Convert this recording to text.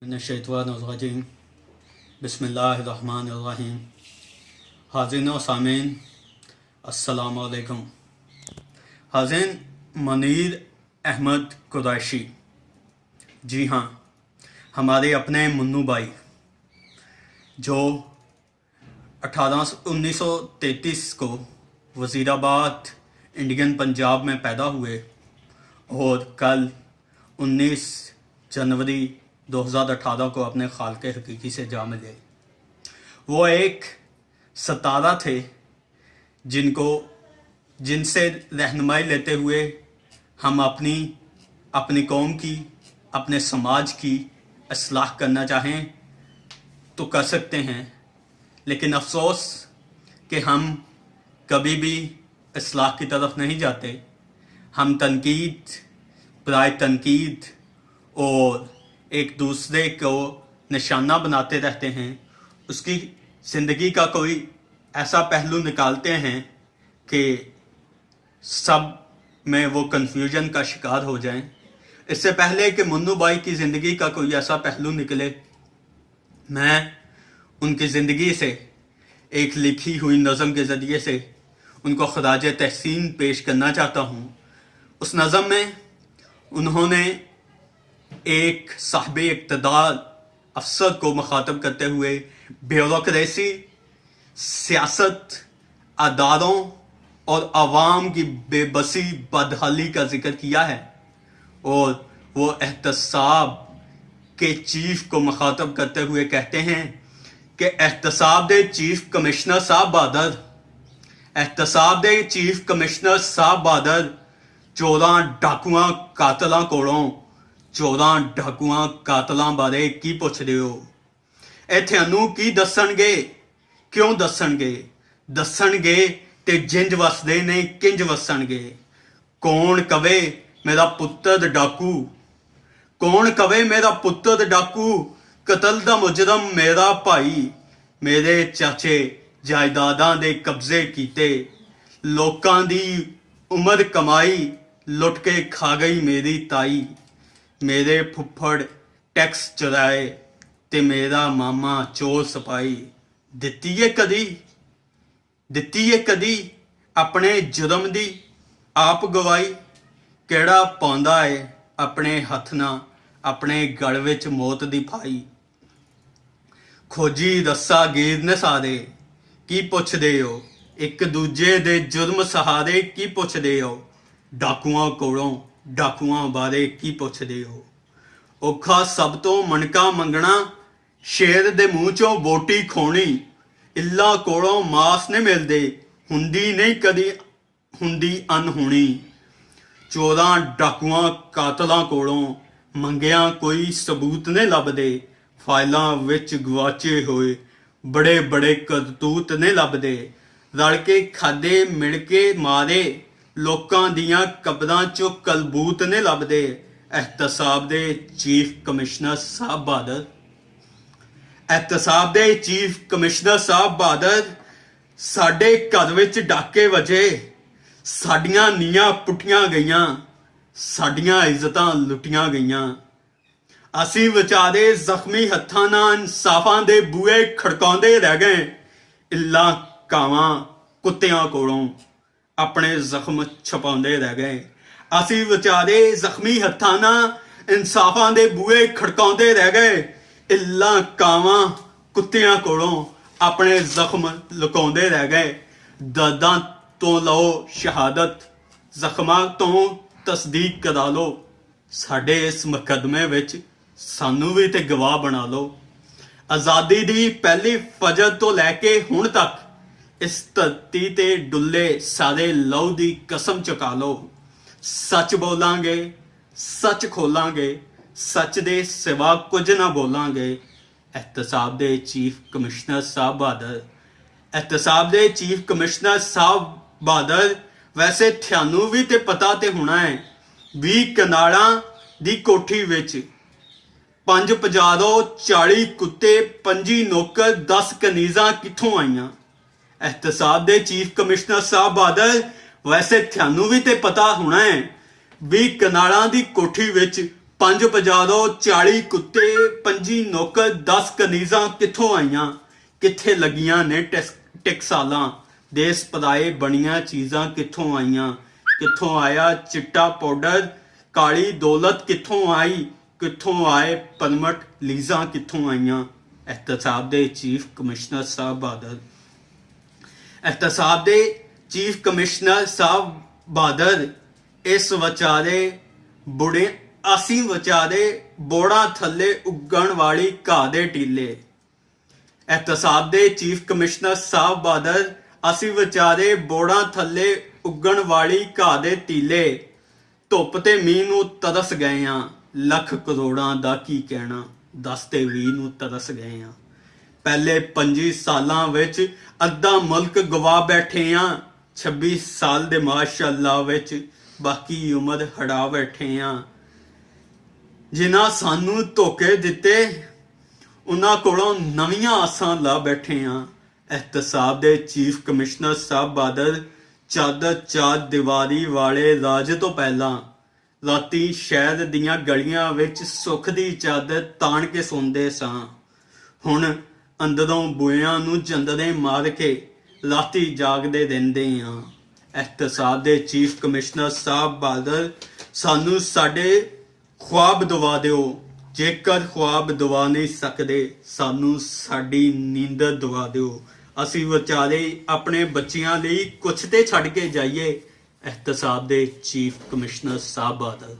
मिनश्शैतानिर्रजीम बिस्मिल्लाहिर्रहमानिर्रहीम। हाज़रीन व सामीन अस्सलामु अलैकुम। हाज़रीन, मुनीर अहमद कुरैशी, जी हाँ, हमारे अपने मुन्नू भाई जो 1933 को वज़ीराबाद इंडियन पंजाब में पैदा हुए और कल 19 जनवरी 2018 को अपने खालके हकीकी से जा मिले। वो एक सतारा थे जिनसे रहनुमाई लेते हुए हम अपनी कौम की, अपने समाज की इस्लाह करना चाहें तो कर सकते हैं, लेकिन अफसोस कि हम कभी भी इस्लाह की तरफ नहीं जाते। हम तनकीद, बराए तनकीद और एक दूसरे को निशाना बनाते रहते हैं। उसकी ज़िंदगी का कोई ऐसा पहलू निकालते हैं कि सब में वो कन्फ्यूजन का शिकार हो जाएं। इससे पहले कि मुन्नू भाई की ज़िंदगी का कोई ऐसा पहलू निकले, मैं उनकी ज़िंदगी से एक लिखी हुई नज़म के ज़रिए से उनको खराज तहसीन पेश करना चाहता हूँ। उस नज़म में उन्होंने एक साहिब इक़्तिदार अफसर को मुखातब करते हुए ब्यूरोक्रेसी, सियासत, अदारों और आवाम की बेबसी, बदहाली का जिक्र किया है। और वो एहतसाब के चीफ को मुखातब करते हुए कहते हैं कि एहतसाब दे चीफ कमिश्नर साहब बहादुर, एहतसाब दे चीफ कमिश्नर साहब बहादुर, 14 डाकुआं कातलां कोलों 14 डाकुआं कातलां बारे की पुछदे हो? ਇਹ ਤੁਹਾਨੂੰ ਕੀ ਦੱਸਣਗੇ? ਕਿਉਂ ਦੱਸਣਗੇ ਤੇ ਜਿੰਜ ਵਸਦੇ ਨੇ ਕਿੰਜ ਵਸਣਗੇ? ਕੌਣ ਕਵੇ ਮੇਰਾ ਪੁੱਤਰ ਡਾਕੂ, ਕੌਣ ਕਵੇ ਮੇਰਾ ਪੁੱਤਰ ਡਾਕੂ, ਕਤਲ ਦਾ ਮੁਜਰਮ ਮੇਰਾ ਭਾਈ। ਮੇਰੇ ਚਾਚੇ ਜਾਇਦਾਦਾਂ ਦੇ ਕਬਜ਼ੇ ਕੀਤੇ, ਲੋਕਾਂ ਦੀ ਉਮਰ ਕਮਾਈ, ਲੁੱਟ ਕੇ ਖਾ ਗਈ ਮੇਰੀ ਤਾਈ। ਮੇਰੇ ਫੁੱਫੜ ਟੈਕਸ ਚੁਰਾਏ ਤੇ ਮੇਰਾ ਮਾਮਾ ਚੋਰ ਸਪਾਈ। ਦਿੱਤੀ ਏ ਕਦੀ ਆਪਣੇ ਜੁਰਮ ਦੀ ਆਪ ਗਵਾਈ। ਕਿਹੜਾ ਪਾਉਂਦਾ ਏ ਆਪਣੇ ਹੱਥ ਨਾਲ ਆਪਣੇ ਗਲ ਵਿੱਚ ਮੌਤ ਦੀ ਫਾਈ। ਖੋਜੀ ਰੱਸਾ ਗੀਰ ਨੇ ਸਾਰੇ ਕੀ ਪੁੱਛਦੇ ਹੋ? ਇੱਕ ਦੂਜੇ ਦੇ ਜੁਰਮ ਸਹਾਰੇ ਕੀ ਪੁੱਛਦੇ ਹੋ? ਡਾਕੂਆਂ ਕੋਲੋਂ ਡਾਕੂਆਂ ਬਾਰੇ ਕੀ ਪੁੱਛਦੇ ਹੋ? ਔਖਾ ਸਭ ਤੋਂ ਮਣਕਾ ਮੰਗਣਾ, ਸ਼ੇਰ ਦੇ ਮੂੰਹ ਚੋਂ ਬੋਟੀ ਖੋਣੀ। ਇੱਲਾਂ ਕੋਲੋਂ ਮਾਸ ਨੇ ਮਿਲਦੇ, ਹੁੰਦੀ ਨਹੀਂ ਕਦੀ ਹੁੰਦੀ ਅਨਹੋਣੀ। 14 ਡਾਕੂਆਂ ਕਾਤਲਾਂ ਕੋਲੋਂ ਮੰਗਿਆ ਕੋਈ ਸਬੂਤ ਨੇ ਲੱਭਦੇ। ਫਾਈਲਾਂ ਵਿੱਚ ਗਵਾਚੇ ਹੋਏ ਬੜੇ ਬੜੇ ਕਰਤੂਤ ਨੇ ਲੱਭਦੇ। ਰਲ ਕੇ ਖਾਦੇ ਮਿਲ ਕੇ ਮਾਰੇ, ਲੋਕਾਂ ਦੀਆਂ ਕਬਰਾਂ ਚੋਂ ਕਲਬੂਤ ਨੇ ਲੱਭਦੇ। एहतसाब दे चीफ कमिश्नर साहब बहादुर, एहतसाब दे चीफ कमिश्नर साहब बहादुर, साडे घर विच डाके वजे, साडियां नीयां पुट्टियां गईयां, साडियां इज्जतां लुटियां गईयां। असीं विचारे जख्मी हत्थां नाल इंसाफां दे बूहे खड़काउंदे रह गए। इल्लां कावां कुत्तियां कोलों अपने जख्म छपाउंदे रह गए। ਅਸੀਂ ਵਿਚਾਰੇ ਜ਼ਖਮੀ ਹੱਥਾਂ ਨਾਲ ਇਨਸਾਫਾਂ ਦੇ ਬੂਹੇ ਖੜਕਾਉਂਦੇ ਰਹਿ ਗਏ। ਇੱਲਾਂ ਕਾਵਾਂ ਕੁੱਤਿਆਂ ਕੋਲੋਂ ਆਪਣੇ ਜ਼ਖਮ ਲੁਕਾਉਂਦੇ ਰਹਿ ਗਏ। ਦਰਦਾਂ ਤੋਂ ਲਓ ਸ਼ਹਾਦਤ, ਜ਼ਖਮਾਂ ਤੋਂ ਤਸਦੀਕ ਕਰਾ ਲਓ। ਸਾਡੇ ਇਸ ਮੁਕੱਦਮੇ ਵਿੱਚ ਸਾਨੂੰ ਵੀ ਤੇ ਗਵਾਹ ਬਣਾ ਲਓ। ਆਜ਼ਾਦੀ ਦੀ ਪਹਿਲੀ ਫਜਰ ਤੋਂ ਲੈ ਕੇ ਹੁਣ ਤੱਕ ਇਸ ਧਰਤੀ ਤੇ ਡੁੱਲੇ ਸਾਰੇ ਲਹੂ ਦੀ ਕਸਮ ਚੁਕਾ ਲਓ। सच बोलांगे, सच खोलांगे, सच दे सिवा कुछ ना बोलांगे। एहतसाब दे चीफ कमिश्नर साहब बहादुर, एहतसाब दे चीफ कमिश्नर साहब बहादुर, वैसे थानू भी ते पता ते होना है 20 कनाड़ा दी कोठी विच 5 पजारो, 40 कुत्ते, 25 नौकर, 10 कनीज़ां कित्थों आईयां? एहतसाब दे चीफ कमिश्नर साहब बहादुर, वैसे थानू भी ते पता होना है 20 कनालों की कोठी विच 5 ਬਜ਼ਾਰੋਂ 40 ਕੁੱਤੇ 25 ਨੌਕਰ 10 ਕਨੀਜ਼ਾਂ ਕਿੱਥੋਂ ਆਈਆਂ? ਕਿੱਥੇ ਲੱਗੀਆਂ ਨੇ ਟਕਸਾਲਾਂ? ਦੇਸ ਪਰਾਏ ਬਣੀਆਂ ਚੀਜ਼ਾਂ ਕਿੱਥੋਂ ਆਈਆਂ? ਕਿੱਥੋਂ ਆਇਆ ਚਿੱਟਾ ਪਾਊਡਰ? ਕਾਲੀ ਦੌਲਤ ਕਿੱਥੋਂ ਆਈ? ਕਿੱਥੋਂ ਆਏ ਪਰਮਟ ਲੀਜ਼ਾਂ ਕਿੱਥੋਂ ਆਈਆਂ? एहतसाब दे चीफ कमिश्नर साहब बादल एहतसाब दे चीफ कमिश्नर साहब बादल इस विचारे बुढ़े असी विचारे बोड़ा थले उगण वाली घाह दे टीले। एहतसाब दे चीफ कमिश्नर साहब बादल असी विचारे बोड़ा थले उगण वाली घाह दे टीले। धुप ते मीह नूं तरस गए हां, लख करोड़ां दा की कहना, 10 ਤੇ 20 ਨੂੰ ਤਰਸ ਗਏ ਆ। ਪਹਿਲੇ 25 ਸਾਲਾਂ ਵਿੱਚ ਅੱਧਾ ਮੁਲਕ ਗਵਾ ਬੈਠੇ ਆ। 26 ਸਾਲ ਦੇ ਮਾਸ਼ਾਅੱਲਾ ਵਿੱਚ ਬਾਕੀ ਉਮਰ ਹੜਾ ਬੈਠੇ ਆ। ਜਿਨ੍ਹਾਂ ਸਾਨੂੰ ਧੋਖੇ ਦਿੱਤੇ ਉਹਨਾਂ ਕੋਲੋਂ ਨਵੀਆਂ ਆਸਾਂ ਲਾ ਬੈਠੇ ਆ। एहतसाब ਦੇ ਚੀਫ ਕਮਿਸ਼ਨਰ ਸਾਹਿਬ ਬਾਦਲ ਚਾਦਰ ਚਾਰ ਦੀਵਾਰੀ ਵਾਲੇ ਰਾਜ ਤੋਂ ਪਹਿਲਾਂ ਰਾਤੀ ਸ਼ਹਿਰ ਦੀਆਂ ਗਲੀਆਂ ਵਿੱਚ ਸੁੱਖ ਦੀ ਚਾਦਰ ਤਾਣ ਕੇ ਸੌਂਦੇ ਸਾਂ। ਹੁਣ ਅੰਦਰੋਂ ਬੂਹਿਆਂ ਨੂੰ ਜੰਦਰੇ ਮਾਰ ਕੇ ਰਾਤੀ ਜਾਗਦੇ ਰਹਿੰਦੇ ਹਾਂ। एहतसाब ਦੇ ਚੀਫ ਕਮਿਸ਼ਨਰ ਸਾਹਿਬ ਬਾਦਲ ਸਾਨੂੰ ਸਾਡੇ ख्वाब ਦਵਾ ਦਿਓ। ਜੇਕਰ ख्वाब ਦਵਾ ਨਹੀਂ ਸਕਦੇ ਸਾਨੂੰ ਸਾਡੀ ਨੀਂਦਰ ਦਵਾ ਦਿਓ। ਅਸੀਂ ਵਿਚਾਰੇ ਆਪਣੇ ਬੱਚਿਆਂ ਲਈ ਕੁਛ ਤੇ ਛੱਡ ਕੇ ਜਾਈਏ। एहतसाब दे चीफ कमिश्नर साहब बादल।